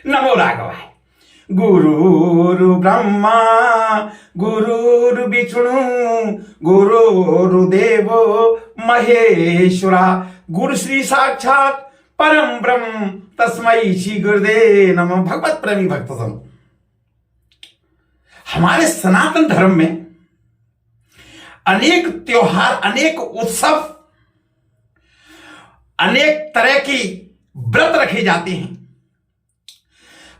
नमो राघवाय। गुरुर् ब्रह्मा गुरुर्विष्णु गुरुर्देवो महेश्वरा। गुरु श्री साक्षात परम ब्रह्म तस्मै श्री गुरुदेव नमः। भगवत प्रेमी भक्तजन, हमारे सनातन धर्म में अनेक त्योहार, अनेक उत्सव, अनेक तरह की व्रत रखे जाते हैं।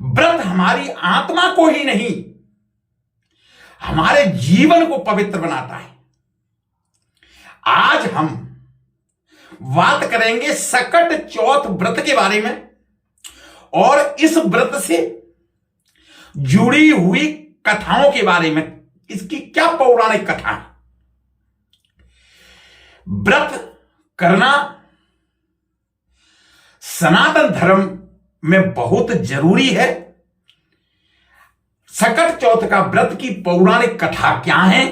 व्रत हमारी आत्मा को ही नहीं, हमारे जीवन को पवित्र बनाता है। आज हम बात करेंगे सकट चौथ व्रत के बारे में और इस व्रत से जुड़ी हुई कथाओं के बारे में। इसकी क्या पौराणिक कथा है। व्रत करना सनातन धर्म में बहुत जरूरी है। सकट चौथ का व्रत की पौराणिक कथा क्या है,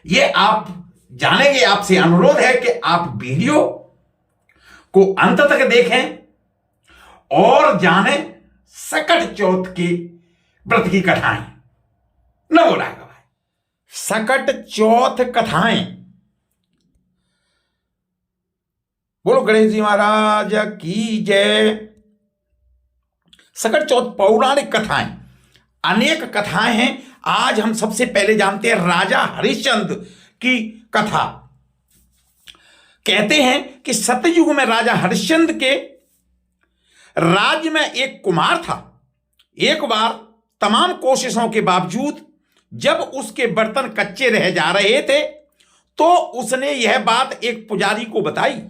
यह आप जानेंगे। आपसे अनुरोध है कि आप वीडियो को अंत तक देखें और जानें सकट चौथ के व्रत की कथाएं। नमो राघवाय। सकट चौथ कथाएं। बोलो गणेश जी महाराज की जय। सकट चौथ पौराणिक कथाएं, अनेक कथाएं हैं। आज हम सबसे पहले जानते हैं राजा हरिश्चंद्र की कथा। कहते हैं कि सतयुग में राजा हरिश्चंद्र के राज्य में एक कुमार था। एक बार तमाम कोशिशों के बावजूद जब उसके बर्तन कच्चे रह जा रहे थे तो उसने यह बात एक पुजारी को बताई।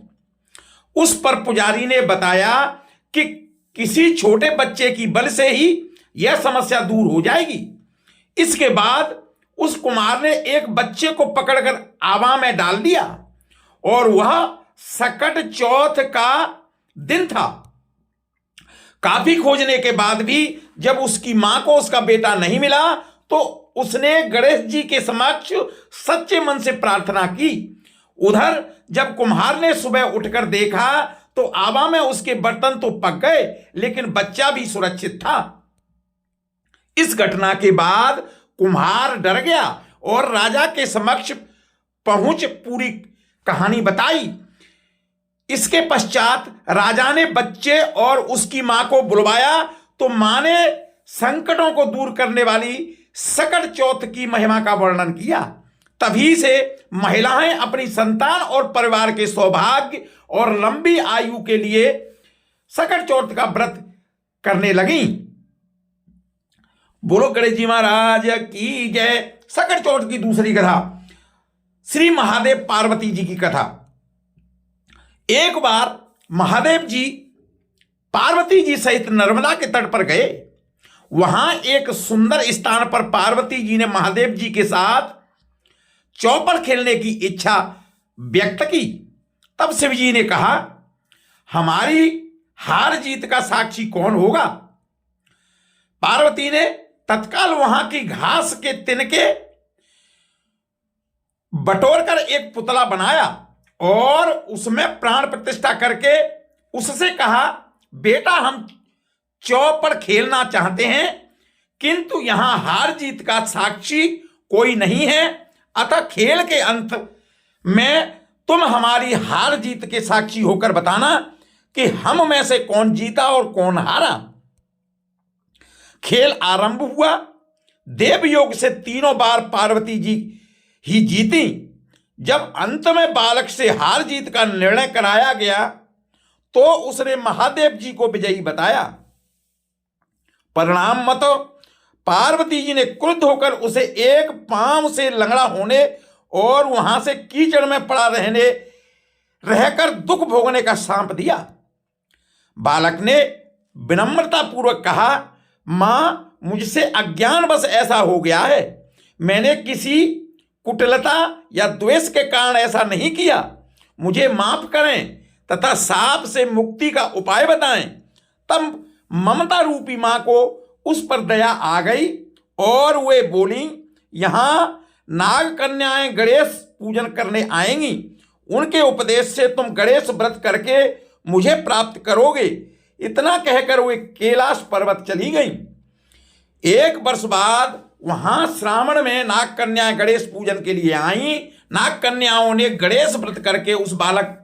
उस पर पुजारी ने बताया कि किसी छोटे बच्चे की बल से ही यह समस्या दूर हो जाएगी। इसके बाद उस कुमार ने एक बच्चे को पकड़कर आवा में डाल दिया और वह सकट चौथ का दिन था। काफी खोजने के बाद भी जब उसकी मां को उसका बेटा नहीं मिला तो उसने गणेश जी के समक्ष सच्चे मन से प्रार्थना की। उधर जब कुम्हार ने सुबह उठकर देखा तो आवा में उसके बर्तन तो पक गए लेकिन बच्चा भी सुरक्षित था। इस घटना के बाद कुम्हार डर गया और राजा के समक्ष पहुंच पूरी कहानी बताई। इसके पश्चात राजा ने बच्चे और उसकी मां को बुलवाया तो मां ने संकटों को दूर करने वाली सकट चौथ की महिमा का वर्णन किया। तभी से महिलाएं अपनी संतान और परिवार के सौभाग्य और लंबी आयु के लिए सकट चौथ का व्रत करने लगीं। बोलो गणेश जी महाराज की जय। सकट चौथ की दूसरी कथा, श्री महादेव पार्वती जी की कथा। एक बार महादेव जी पार्वती जी सहित नर्मदा के तट पर गए। वहां एक सुंदर स्थान पर पार्वती जी ने महादेव जी के साथ चौपड़ खेलने की इच्छा व्यक्त की। तब शिव जी ने कहा, हमारी हार जीत का साक्षी कौन होगा। पार्वती ने तत्काल वहां की घास के तिनके बटोरकर एक पुतला बनाया और उसमें प्राण प्रतिष्ठा करके उससे कहा, बेटा हम चौपड़ खेलना चाहते हैं किंतु यहां हार जीत का साक्षी कोई नहीं है, अतः खेल के अंत में तुम हमारी हार जीत के साक्षी होकर बताना कि हम में से कौन जीता और कौन हारा। खेल आरंभ हुआ। देवयोग से तीनों बार पार्वती जी ही जीती। जब अंत में बालक से हार जीत का निर्णय कराया गया तो उसने महादेव जी को विजयी बताया। परिणाम मत पार्वती जी ने क्रुद्ध होकर उसे एक पांव से लंगड़ा होने और वहां से कीचड़ में पड़ा रहकर दुख भोगने का शाप दिया। बालक ने विनम्रता पूर्वक कहा, मां मुझसे अज्ञानवश ऐसा हो गया है। मैंने किसी कुटिलता या द्वेष के कारण ऐसा नहीं किया। मुझे माफ करें तथा साप से मुक्ति का उपाय बताएं। तब ममता रूपी मां को उस पर दया आ गई और वे बोली, यहां नाग कन्याएं गणेश पूजन करने आएंगी। उनके उपदेश से तुम गणेश व्रत करके मुझे प्राप्त करोगे। इतना कहकर वे कैलाश पर्वत चली गई। 1 वर्ष बाद वहां श्रावण में नाग कन्याएं गणेश पूजन के लिए आई। नाग कन्याओं ने गणेश व्रत करके उस बालक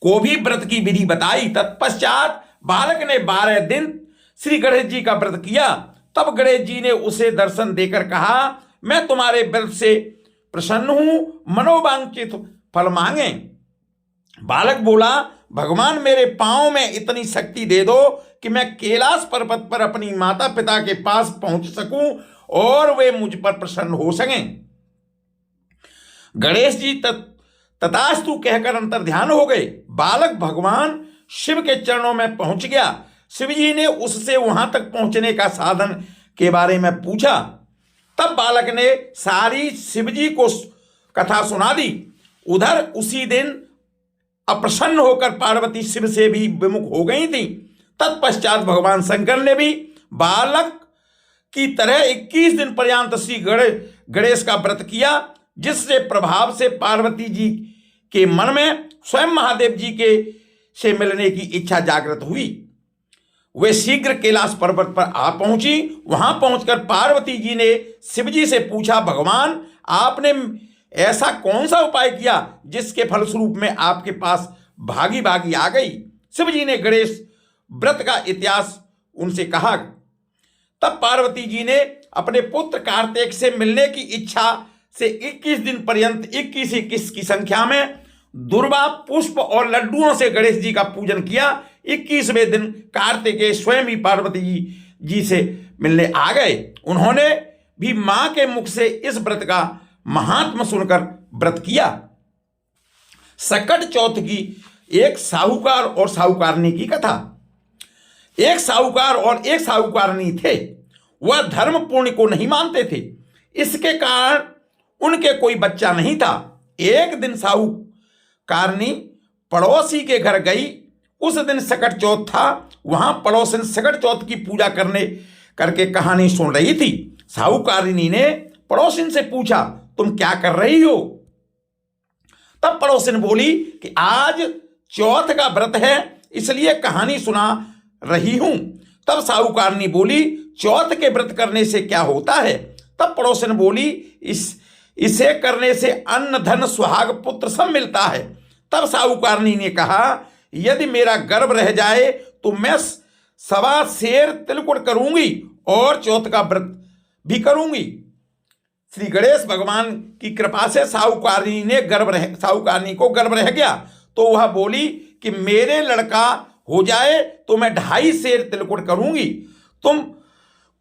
को भी व्रत की विधि बताई। तत्पश्चात बालक ने 12 दिन श्री गणेश जी का व्रत किया। तब गणेश जी ने उसे दर्शन देकर कहा, मैं तुम्हारे व्रत से प्रसन्न हूं, मनोवांछित फल मांगे। बालक बोला, भगवान मेरे पांव में इतनी शक्ति दे दो कि मैं कैलाश पर्वत पर अपनी माता पिता के पास पहुंच सकूं और वे मुझ पर प्रसन्न हो सकें। गणेश जी तथास्तु कहकर अंतर्ध्यान हो गए। बालक भगवान शिव के चरणों में पहुंच गया। शिव जी ने उससे वहां तक पहुंचने का साधन के बारे में पूछा। तब बालक ने सारी शिव जी को कथा सुना दी। उधर उसी दिन अप्रसन्न होकर पार्वती शिव से भी विमुख हो गई थी। तत्पश्चात भगवान शंकर ने भी बालक की तरह 21 दिन पर्यंत श्री गणेश का व्रत किया, जिससे प्रभाव से पार्वती जी के मन में स्वयं महादेव जी के से मिलने की इच्छा जागृत हुई। वे शीघ्र कैलाश पर्वत पर आ पहुंची। वहां पहुंचकर पार्वती जी ने शिव जी से पूछा, भगवान आपने ऐसा कौन सा उपाय किया जिसके फलस्वरूप में आपके पास भागी भागी आ गई। शिव जी ने गणेश व्रत का इतिहास उनसे कहा। तब पार्वती जी ने अपने पुत्र कार्तिक से मिलने की इच्छा से 21 दिन पर्यंत 21 की संख्या में दुर्वा, पुष्प और लड्डुओं से गणेश जी का पूजन किया। 21वें दिन कार्तिकेय स्वयं ही पार्वती जी से मिलने आ गए। उन्होंने भी मां के मुख से इस व्रत का महात्म सुनकर व्रत किया। सकट चौथ की एक साहूकार और साहूकारनी की कथा। एक साहूकार और एक साहूकारनी थे। वह धर्म पुण्य को नहीं मानते थे। इसके कारण उनके कोई बच्चा नहीं था। एक दिन साहूकारनी पड़ोसी के घर गई। उस दिन सकट चौथ था। वहां पड़ोसन सकट चौथ की पूजा करके कहानी सुन रही थी। साहूकारनी ने पड़ोसिन से पूछा, तुम क्या कर रही हो। तब पड़ोसिन बोली कि आज चौथ का व्रत है, इसलिए कहानी सुना रही हूं। तब साहूकारनी बोली, चौथ के व्रत करने से क्या होता है। तब पड़ोसिन बोली, इसे करने से अन्न धन सुहाग पुत्र सब मिलता है। तब साहूकारनी ने कहा, यदि मेरा गर्भ रह जाए तो मैं 1.25 शेर तिलकुट करूंगी और चौथ का व्रत भी करूंगी। श्री गणेश भगवान की कृपा से साहूकारनी को गर्भ रह गया, तो वह बोली कि मेरे लड़का हो जाए तो मैं 2.5 शेर तिलकुट करूंगी। तुम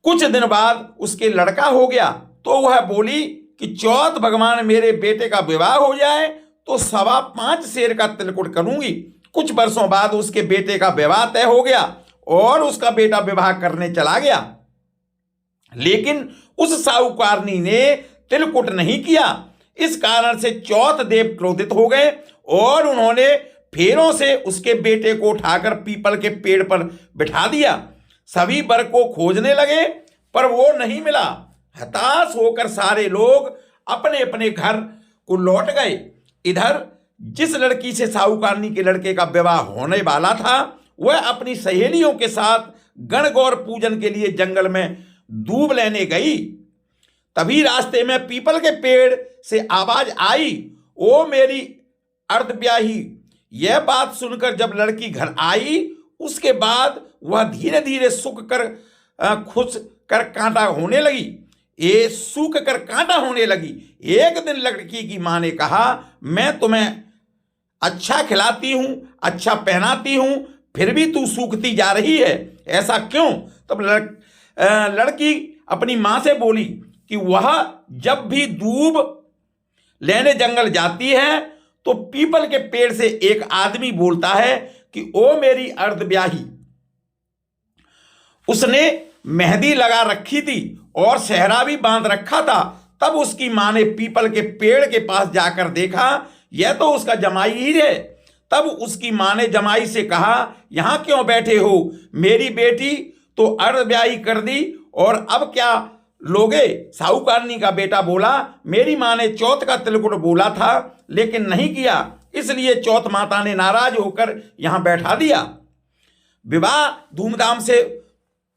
कुछ दिन बाद उसके लड़का हो गया, तो वह बोली कि चौथ भगवान मेरे बेटे का विवाह हो जाए तो 5.25 शेर का तिलकुट करूंगी। कुछ वर्षों बाद उसके बेटे का विवाह तय हो गया और उसका बेटा विवाह करने चला गया, लेकिन उस साहूकारनी ने तिलकुट नहीं किया। इस कारण से चौथ देव क्रोधित हो गए और उन्होंने फेरों से उसके बेटे को उठाकर पीपल के पेड़ पर बिठा दिया। सभी वर को खोजने लगे पर वो नहीं मिला। हताश होकर सारे लोग अपने अपने घर को लौट गए। इधर जिस लड़की से साहूकारनी के लड़के का विवाह होने वाला था, वह अपनी सहेलियों के साथ गणगौर पूजन के लिए जंगल में दूब लेने गई। तभी रास्ते में पीपल के पेड़ से आवाज आई, ओ मेरी अर्धब्याही। यह बात सुनकर जब लड़की घर आई, उसके बाद वह धीरे धीरे सूख कर कांटा होने लगी। एक दिन लड़की की मां ने कहा, मैं तुम्हें अच्छा खिलाती हूं, अच्छा पहनाती हूं, फिर भी तू सूखती जा रही है, ऐसा क्यों। तब लड़की अपनी मां से बोली कि वह जब भी दूब लेने जंगल जाती है तो पीपल के पेड़ से एक आदमी बोलता है कि ओ मेरी अर्धब्याही। उसने मेहंदी लगा रखी थी और सेहरा भी बांध रखा था। तब उसकी मां ने पीपल के पेड़ के पास जाकर देखा, यह तो उसका जमाई ही है। तब उसकी मां ने जमाई से कहा, यहां क्यों बैठे हो, मेरी बेटी तो अर्धब्याही कर दी और अब क्या लोगे। साहूकारनी का बेटा बोला, मेरी मां ने चौथ का तिलकुट बोला था लेकिन नहीं किया, इसलिए चौथ माता ने नाराज होकर यहां बैठा दिया। विवाह धूमधाम से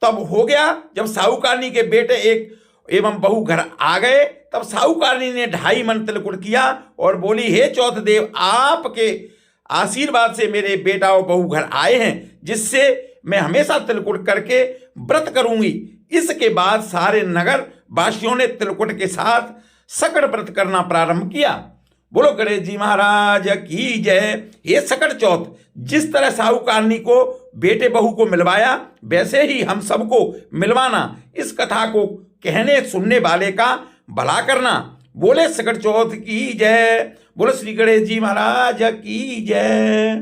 तब हो गया जब साहूकारनी के बेटे एक एवं बहू घर आ गए। तब साहूकारनी ने 2.5 मन तिलकुट किया और बोली, हे चौथ देव, आपके आशीर्वाद से मेरे बेटा और बहू घर आए हैं, जिससे मैं हमेशा तिलकुट करके व्रत करूंगी। इसके बाद सारे नगर वासियों ने तिलकुट के साथ सकट व्रत करना प्रारंभ किया। बोलो गणेश जी महाराज की जय। ये सकट चौथ जिस तरह साहूकारनी को बेटे बहू को मिलवाया, वैसे ही हम सबको मिलवाना। इस कथा को कहने सुनने वाले का भला करना। बोले सकट चौथ की जय। बोलो श्री गणेश जी महाराज की जय।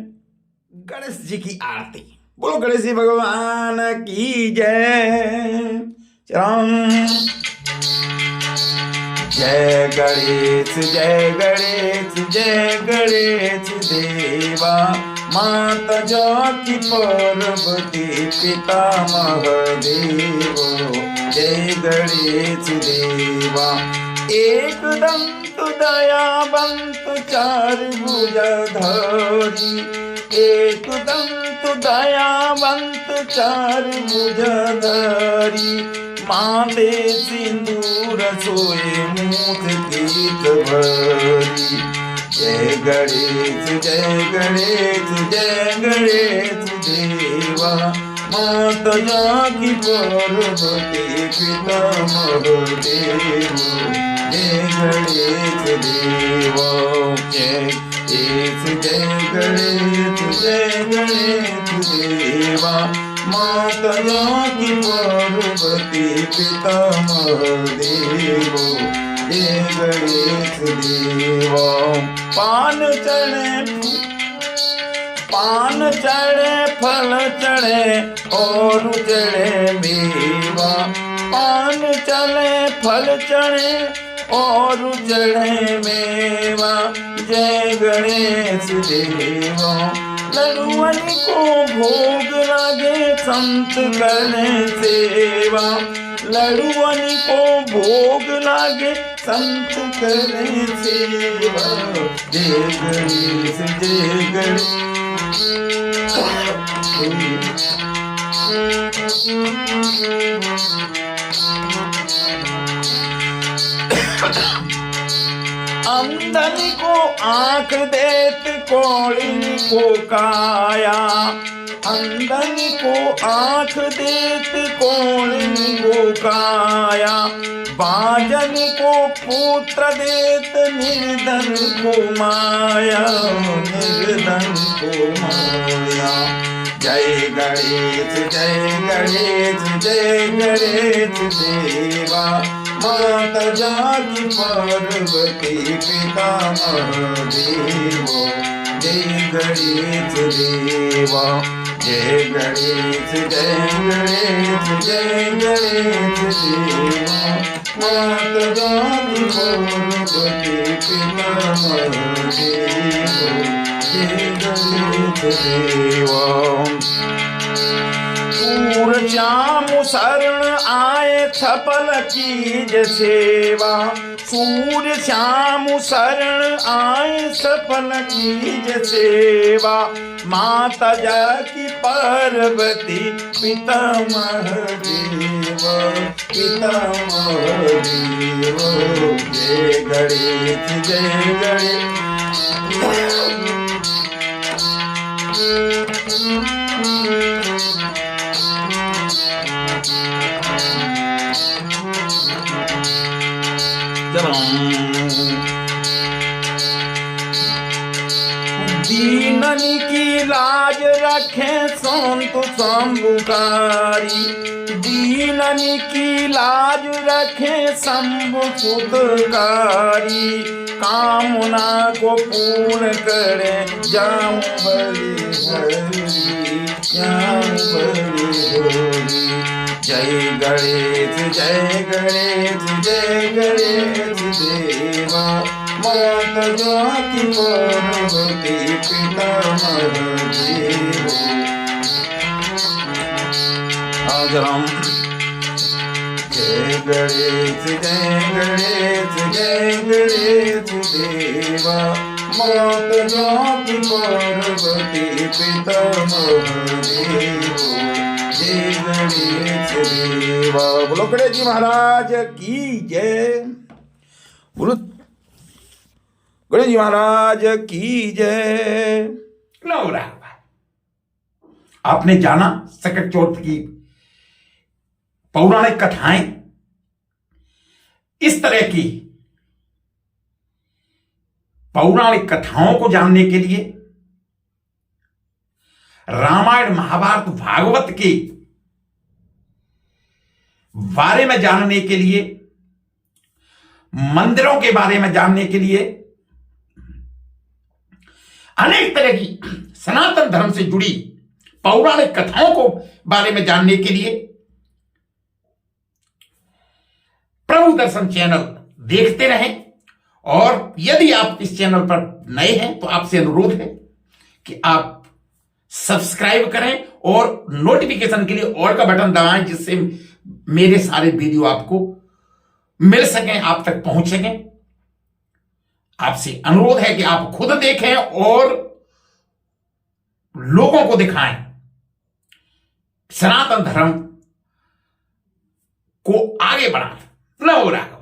गणेश जी की आरती। बोलो गणेश जी भगवान की जय। जय गणेश जय गणेश जय गणेश देवा, माता जाकी पार्वती पिता महादेव। जय गणेश देवा। एक दंत दयावंत चार भुजधारी, एक दंत दयावंत चार भुजधारी, माथे सिंदूर सोए मुख गीत भरी। जय गणेश जय गणेश जय गणेश देवा, माता जाकी पार्वती पिता महादेव। जय गणेश देवा। जय गणेश जय गणेश देवा, माता जाकी पार्वती पिता महादेव। जय गणेश देवा। पान चढ़े फल चढ़े और चढ़े मेवा, पान चढ़े फल चढ़े और चढ़े मेवा। जय गणेश देवा। लड़ुअन को भोग लगे संत करे सेवा, लड़ुअन को भोग लागे संत करे सेवा। जय गणेश जय गणेश। अंधन को आंख देत कोढ़िन को काया, अंधन को आंख देत कोढ़िन को काया। बाजन को पुत्र देत निर्धन को माया, निर्धन को माया। जय गणेश जय गणेश जय गणेश देवा, माता जाकी पार्वती पिता महादेव। जय गणेश देवा। जय गणेश जय गणेश जय गणेश देवा, माता जाकी पार्वती पिता महादेव। जय गणेश देवा। सूर श्याम शरण आए सफल कीज सेवा, सूर श्याम शरण आए सफल कीज सेवा। माता जाकी पार्वती पिता महादेव, पिता महादेव। जय गणेश जय गणेश। दीनन की लाज रखे संत शंभुकारी, दीनन की लाज रखे शंभु सुतकारी। कामना को पूर्ण करे जाऊं बलि हरि, जाऊं बलि हरि। जय गणेश जय गणेश जय गणेश देवा, माता जाकी पार्वती पिता महादेव। आज हम जय गणेश जय गणेश जय गणेश देवा, माता जाकी पार्वती पिता महादेव। देव। बोलो गणेश जी महाराज की जय। बोलो गणेश जी महाराज की जय। लो रहा आपने जाना सकट चौथ की पौराणिक कथाएं। इस तरह की पौराणिक कथाओं को जानने के लिए, रामायण महाभारत भागवत के बारे में जानने के लिए, मंदिरों के बारे में जानने के लिए, अनेक तरह की सनातन धर्म से जुड़ी पौराणिक कथाओं को बारे में जानने के लिए प्रभु दर्शन चैनल देखते रहें। और यदि आप इस चैनल पर नए हैं तो आपसे अनुरोध है कि आप सब्सक्राइब करें और नोटिफिकेशन के लिए ऑल का बटन दबाएं, जिससे मेरे सारे वीडियो आपको मिल सकें, आप तक पहुंच सकें। आपसे अनुरोध है कि आप खुद देखें और लोगों को दिखाएं। सनातन धर्म को आगे बढ़ाएं। नमो राघव।